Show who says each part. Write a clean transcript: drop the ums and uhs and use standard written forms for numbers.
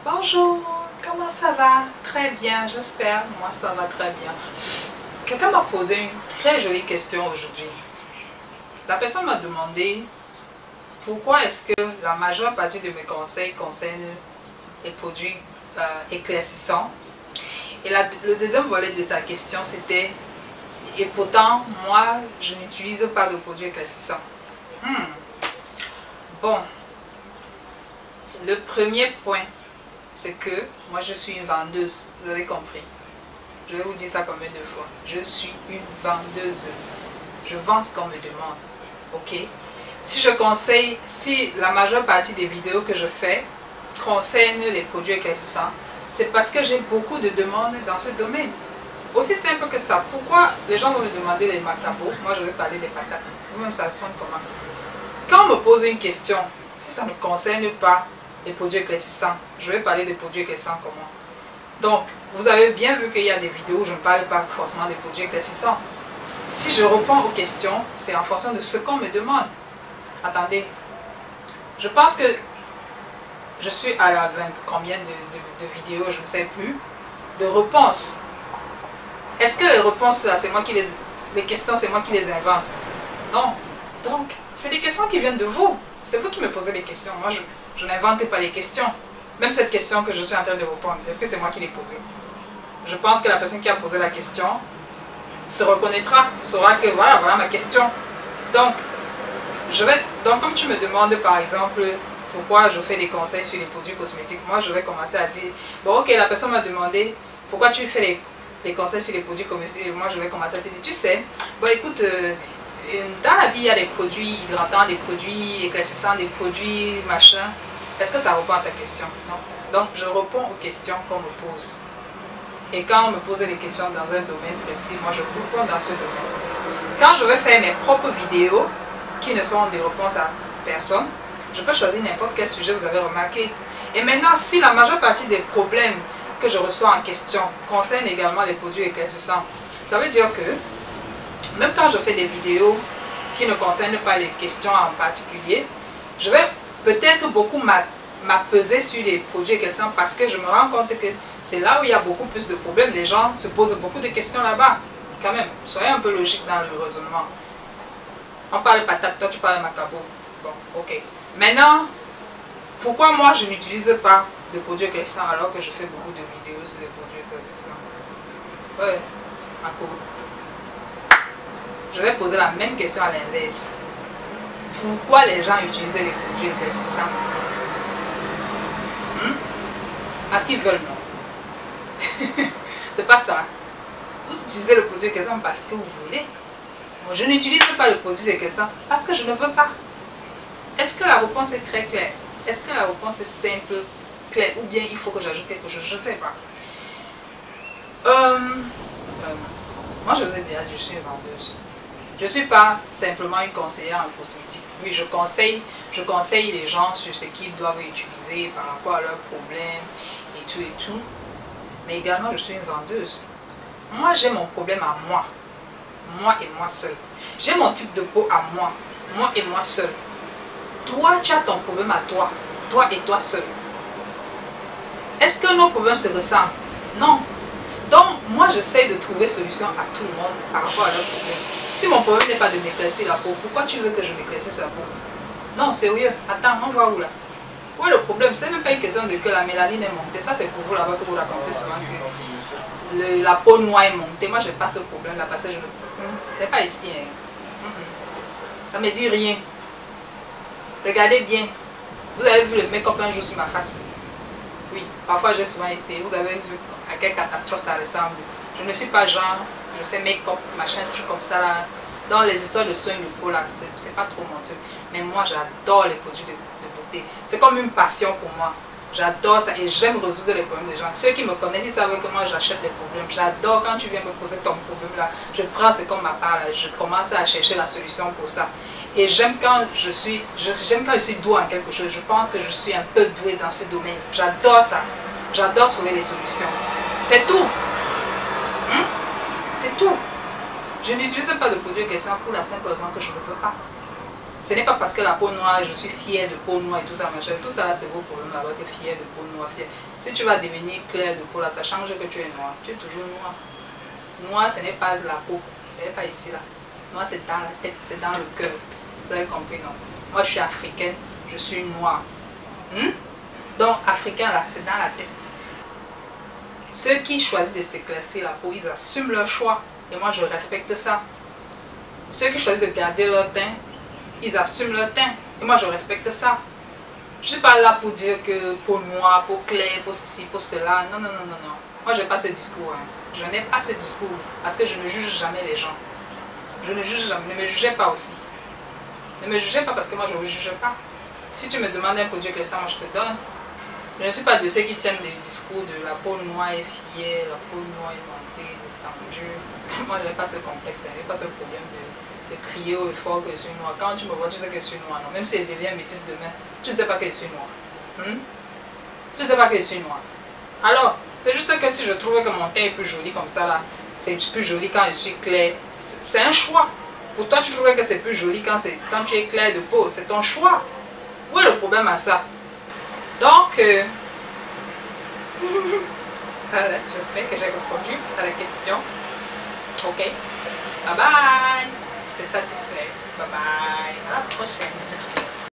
Speaker 1: Bonjour, comment ça va? Très bien, j'espère. Moi, ça va très bien. Quelqu'un m'a posé une très jolie question aujourd'hui. La personne m'a demandé pourquoi est-ce que la majeure partie de mes conseils concernent les produits éclaircissants. Et le deuxième volet de sa question, c'était et pourtant, moi, je n'utilise pas de produits éclaircissants. Bon, le premier point, c'est que moi je suis une vendeuse, vous avez compris. Je vais vous dire ça combien de fois. Je suis une vendeuse. Je vends ce qu'on me demande. Ok? Si la majeure partie des vidéos que je fais concernent les produits éclaircissants, c'est parce que j'ai beaucoup de demandes dans ce domaine. Aussi simple que ça. Pourquoi les gens vont me demander les macabos? Moi je vais parler des patates. Vous-même ça ressemble comment? Quand on me pose une question, si ça ne concerne pas les produits éclaircissants, je vais parler des produits éclaircissants comment. Donc, vous avez bien vu qu'il y a des vidéos où je ne parle pas forcément des produits éclaircissants. Si je réponds aux questions, c'est en fonction de ce qu'on me demande. Attendez, je pense que je suis à la 20 combien de vidéos, je ne sais plus, de réponses. Est-ce que les réponses là, c'est moi qui les questions, c'est moi qui les invente? Non. Donc, c'est des questions qui viennent de vous. C'est vous qui me posez des questions. Moi, je n'invente pas les questions. Même cette question que je suis en train de répondre, est-ce que c'est moi qui l'ai posée? Je pense que la personne qui a posé la question se reconnaîtra, saura que voilà ma question. Donc, comme tu me demandes par exemple pourquoi je fais des conseils sur les produits cosmétiques, moi je vais commencer à dire, bon ok, la personne m'a demandé pourquoi tu fais les conseils sur les produits cosmétiques, et moi je vais commencer à te dire, tu sais, bon écoute, dans la vie il y a des produits hydratants, des produits éclaircissants, des produits machin. Est-ce que ça répond à ta question? Non. Donc je réponds aux questions qu'on me pose. Et quand on me pose des questions dans un domaine précis, moi je réponds dans ce domaine. Quand je vais faire mes propres vidéos, qui ne sont des réponses à personne, je peux choisir n'importe quel sujet, vous avez remarqué. Et maintenant, si la majeure partie des problèmes que je reçois en question concernent également les produits éclaircissants, ça veut dire que même quand je fais des vidéos qui ne concernent pas les questions en particulier, je vais peut-être beaucoup m'apaiser sur les produits éclaircissants parce que je me rends compte que c'est là où il y a beaucoup plus de problèmes. Les gens se posent beaucoup de questions là-bas. Quand même, soyez un peu logique dans le raisonnement. On parle patate, toi tu parles macabo. Bon, ok. Maintenant, pourquoi moi je n'utilise pas de produits éclaircissants alors que je fais beaucoup de vidéos sur les produits éclaircissants? Ouais, Marco. Je vais poser la même question à l'inverse. Pourquoi les gens utilisent les produits éclaircissants? Parce qu'ils veulent, non? C'est pas ça. Vous utilisez le produit éclaircissant parce que vous voulez. Moi, je n'utilise pas le produit éclaircissant parce que je ne veux pas. Est-ce que la réponse est très claire? Est-ce que la réponse est simple, claire, ou bien il faut que j'ajoute quelque chose? Je ne sais pas. Moi, je vous ai dit, je suis une vendeuse. Je ne suis pas simplement une conseillère en cosmétique. Oui, je conseille les gens sur ce qu'ils doivent utiliser par rapport à leurs problèmes et tout. Mais également, je suis une vendeuse. Moi, j'ai mon problème à moi. Moi et moi seul. J'ai mon type de peau à moi. Moi et moi seul. Toi, tu as ton problème à toi. Toi et toi seul. Est-ce que nos problèmes se ressemblent? Non. Donc, moi, j'essaie de trouver solution à tout le monde par rapport à leurs problèmes. Si mon problème n'est pas de m'éclaircir la peau, pourquoi tu veux que je m'éclaircisse la peau? Non, sérieux. Attends, on va où là? Où est le problème? C'est même pas une question de que la mélanine est montée. Ça, c'est pour vous là-bas que vous racontez souvent que la peau noire est montée. Moi, je n'ai pas ce problème-là parce que je ne... C'est pas ici. Hein. Ça ne me dit rien. Regardez bien. Vous avez vu le make-up un jour sur ma face? Oui, parfois j'ai souvent essayé. Vous avez vu à quelle catastrophe ça ressemble. Je ne suis pas genre, je fais make-up, machin, truc comme ça là. Dans les histoires de soins de peau là, c'est pas trop mon truc. Mais moi, j'adore les produits de beauté. C'est comme une passion pour moi. J'adore ça et j'aime résoudre les problèmes des gens. Ceux qui me connaissent, ils savent que moi j'achète les problèmes. J'adore quand tu viens me poser ton problème là. Je prends ce qu'on m'appelle, je commence à chercher la solution pour ça. Et j'aime quand je suis douée en quelque chose. Je pense que je suis un peu douée dans ce domaine. J'adore ça. J'adore trouver les solutions. C'est tout. C'est tout. Je n'utilise pas de produits éclaircissants pour la simple raison que je ne veux pas. Ce n'est pas parce que la peau noire, je suis fière de peau noire et tout ça, machin. Tout ça là, c'est vos problèmes là-bas que fière de peau noire, fière. Si tu vas devenir clair de peau là, ça change que tu es noir. Tu es toujours noir. Noir, ce n'est pas la peau. Ce n'est pas ici là. Noir, c'est dans la tête, c'est dans le cœur. Vous avez compris, non? Moi, je suis africaine, je suis noire. Donc, africain là, c'est dans la tête. Ceux qui choisissent de s'éclaircir la peau, ils assument leur choix. Et moi, je respecte ça. Ceux qui choisissent de garder leur teint, ils assument leur teint. Et moi, je respecte ça. Je ne suis pas là pour dire que peau noire, peau claire, peau ceci, peau cela. Non, non, non, non, non. Moi, je n'ai pas ce discours. Hein. Je n'ai pas ce discours. Parce que je ne juge jamais les gens. Je ne juge jamais. Ne me jugez pas aussi. Ne me jugez pas parce que moi, je ne vous juge pas. Si tu me demandes un produit que ça, moi, je te donne. Je ne suis pas de ceux qui tiennent des discours de la peau noire est fière, la peau noire est montée, descendue. Moi, je n'ai pas ce complexe. Je n'ai pas ce problème de crier haut et fort que je suis noire. Quand tu me vois, tu sais que je suis noire. Non? Même si je deviens métisse demain, tu ne sais pas que je suis noire. Tu ne sais pas que je suis noire. Alors, c'est juste que si je trouve que mon teint est plus joli comme ça, là, c'est plus joli quand je suis claire. C'est un choix. Pour toi, tu trouves que c'est plus joli quand tu es clair de peau. C'est ton choix. Où est le problème à ça? Donc, voilà, j'espère que j'ai répondu à la question. Ok. Bye bye. C'est satisfait. Bye bye. À la prochaine.